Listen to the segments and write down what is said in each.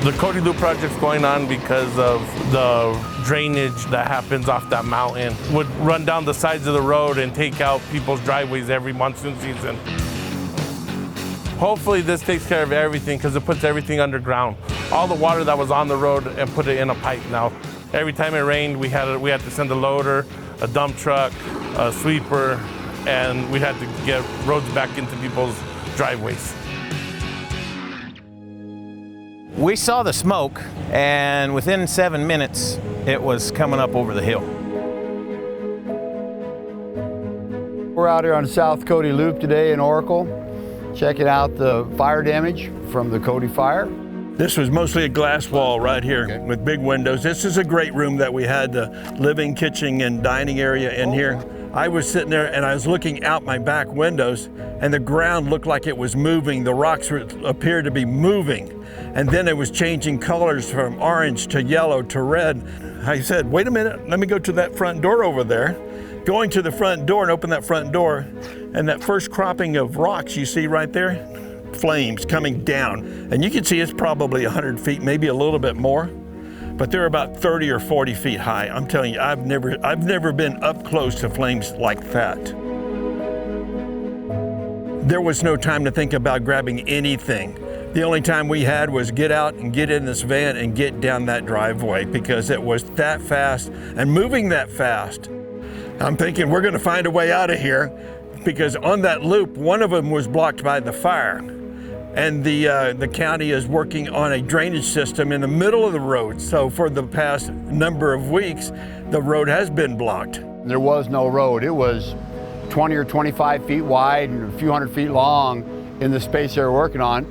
The Cody Loop project's going on because of the drainage that happens off that mountain. Would run down the sides of the road and take out people's driveways every monsoon season. Hopefully this takes care of everything because it puts everything underground. All the water that was on the road and put it in a pipe now. Every time it rained, we had to send a loader, a dump truck, a sweeper, and we had to get roads back into people's driveways. We saw the smoke, and within 7 minutes, it was coming up over the hill. We're out here on South Cody Loop today in Oracle, checking out the fire damage from the Cody Fire. This was mostly a glass wall right here with big windows. This is a great room that we had, the living, kitchen, and dining area in here. I was sitting there and I was looking out my back windows and the ground looked like it was moving. The rocks appeared to be moving. And then it was changing colors from orange to yellow to red. I said, wait a minute, let me go to that front door over there. Going to the front door and open that front door, and that first cropping of rocks you see right there, flames coming down. And you can see it's probably 100 feet, maybe a little bit more. But they're about 30 or 40 feet high. I'm telling you, I've never been up close to flames like that. There was no time to think about grabbing anything. The only time we had was get out and get in this van and get down that driveway because it was that fast and moving that fast. I'm thinking we're gonna find a way out of here because on that loop, one of them was blocked by the fire. And the county is working on a drainage system in the middle of the road. So for the past number of weeks, the road has been blocked. There was no road. It was 20 or 25 feet wide and a few hundred feet long in the space they were working on,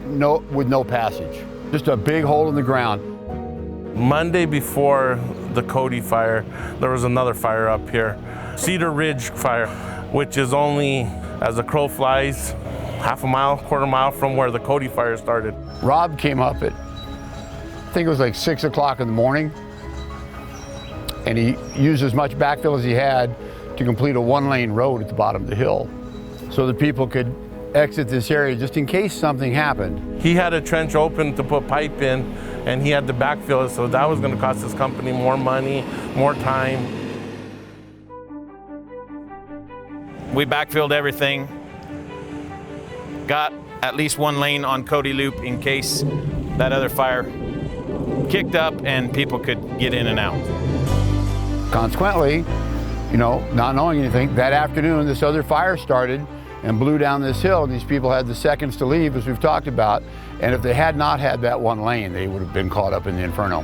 with no passage. Just a big hole in the ground. Monday before the Cody Fire, there was another fire up here. Cedar Ridge Fire, which is only, as a crow flies, half a mile, quarter mile from where the Cody Fire started. Rob came up at, I think it was like 6 o'clock in the morning, and he used as much backfill as he had to complete a one-lane road at the bottom of the hill so that people could exit this area just in case something happened. He had a trench open to put pipe in, and he had to backfill it, so that was gonna cost his company more money, more time. We backfilled everything, got at least one lane on Cody Loop in case that other fire kicked up and people could get in and out. Consequently, not knowing anything, that afternoon this other fire started and blew down this hill, and these people had the seconds to leave, as we've talked about, and if they had not had that one lane, they would have been caught up in the inferno.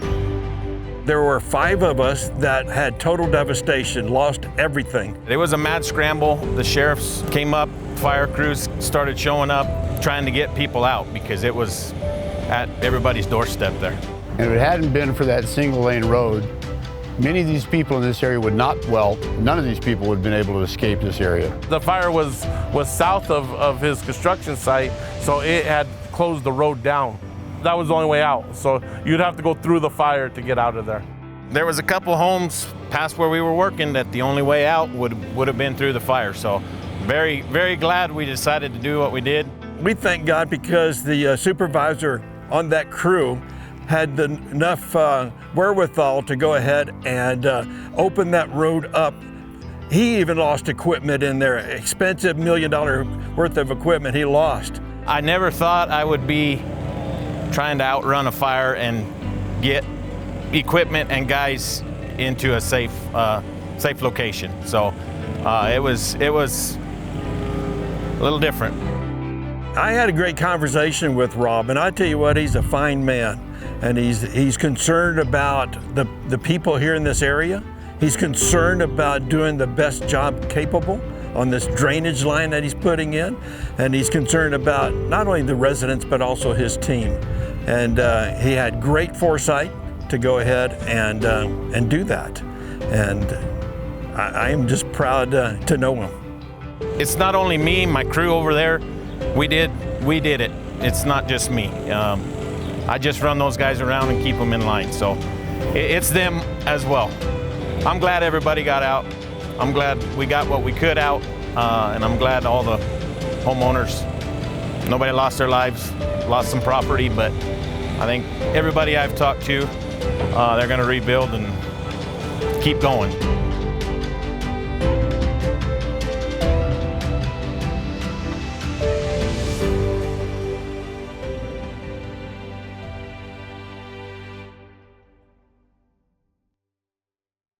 There were 5 of us that had total devastation, lost everything. It was a mad scramble. The sheriffs came up, fire crews started showing up, trying to get people out because it was at everybody's doorstep there. And if it hadn't been for that single lane road, many of these people in this area would not, none of these people would have been able to escape this area. The fire was south of his construction site, so it had closed the road down. That was the only way out, so you'd have to go through the fire to get out of there. There was a couple homes past where we were working that the only way out would have been through the fire, so very, very glad we decided to do what we did. We thank God because the supervisor on that crew had enough wherewithal to go ahead and open that road up. He even lost equipment in there, expensive $1 million worth of equipment he lost. I never thought I would be trying to outrun a fire and get equipment and guys into a safe location. So it was a little different. I had a great conversation with Rob, and I tell you what, he's a fine man. And he's concerned about the people here in this area. He's concerned about doing the best job capable on this drainage line that he's putting in. And he's concerned about not only the residents, but also his team. And he had great foresight to go ahead and do that. And I am just proud to know him. It's not only me, my crew over there. We did it. It's not just me. I just run those guys around and keep them in line. So it's them as well. I'm glad everybody got out. I'm glad we got what we could out. And I'm glad all the homeowners, nobody lost their lives, lost some property, but I think everybody I've talked to, they're going to rebuild and keep going.